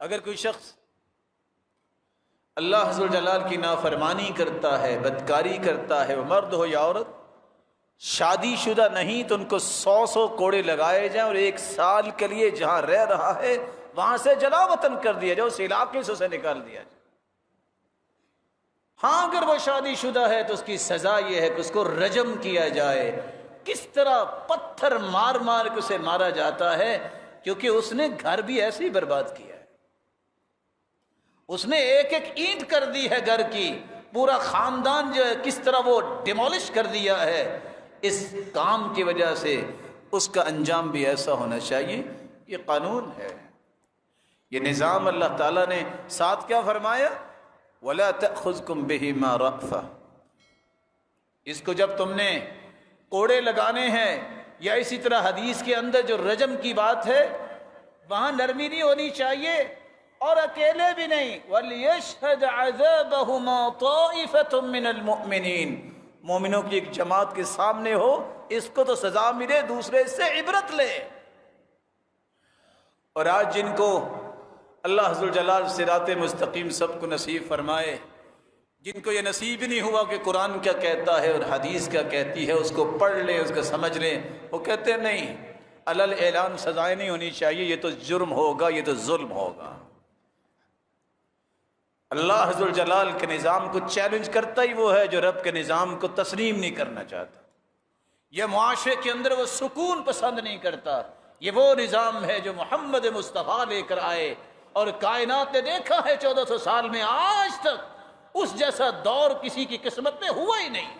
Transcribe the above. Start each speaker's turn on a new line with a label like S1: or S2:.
S1: اگر کوئی شخص اللہ ذو الجلال کی نافرمانی کرتا ہے، بدکاری کرتا ہے، وہ مرد ہو یا عورت، شادی شدہ نہیں تو ان کو 100 کوڑے لگائے جائیں اور 1 سال کے لیے جہاں رہ رہا ہے وہاں سے جلا وطن کر دیا جائے، اس علاقے سے اسے نکال دیا جائے۔ ہاں اگر وہ شادی شدہ ہے تو اس کی سزا یہ ہے کہ اس کو رجم کیا جائے۔ کس طرح پتھر مار مار کے اسے مارا جاتا ہے، کیونکہ اس نے گھر بھی ایسے ہی برباد کیا ہے، اس نے ایک ایک اینٹ کر دی ہے گھر کی، پورا خاندان جو ہے کس طرح وہ ڈیمولش کر دیا ہے۔ اس کام کی وجہ سے اس کا انجام بھی ایسا ہونا چاہیے۔ یہ قانون ہے، یہ نظام اللہ تعالیٰ نے ساتھ کیا فرمایا؟ وَلَا تَأْخُذْكُمْ بِهِمَا رَأْفَةٌ۔ اس کو جب تم نے کوڑے لگانے ہیں، یا اسی طرح حدیث کے اندر جو رجم کی بات ہے وہاں نرمی نہیں ہونی چاہیے، اور اکیلے بھی نہیں۔ وَلْيَشْهَدْ عَذَابَهُمَا طَائِفَةٌ مِّنَ الْمُؤْمِنِينَ، مومنوں کی ایک جماعت کے سامنے ہو، اس کو تو سزا ملے، دوسرے سے عبرت لے۔ اور آج جن کو اللہ ذوالجلال صراط مستقیم سب کو نصیب فرمائے، جن کو یہ نصیب نہیں ہوا کہ قرآن کیا کہتا ہے اور حدیث کیا کہتی ہے اس کو پڑھ لیں، اس کو سمجھ لیں، وہ کہتے ہیں نہیں، علل اعلان سزائیں نہیں ہونی چاہیے، یہ تو جرم ہوگا، یہ تو ظلم ہوگا۔ اللہ ذوالجلال کے نظام کو چیلنج کرتا ہی وہ ہے جو رب کے نظام کو تسلیم نہیں کرنا چاہتا، یہ معاشرے کے اندر وہ سکون پسند نہیں کرتا۔ یہ وہ نظام ہے جو محمد مصطفیٰ لے کر آئے، اور کائنات نے دیکھا ہے 1400 سال میں آج تک اس جیسا دور کسی کی قسمت میں ہوا ہی نہیں۔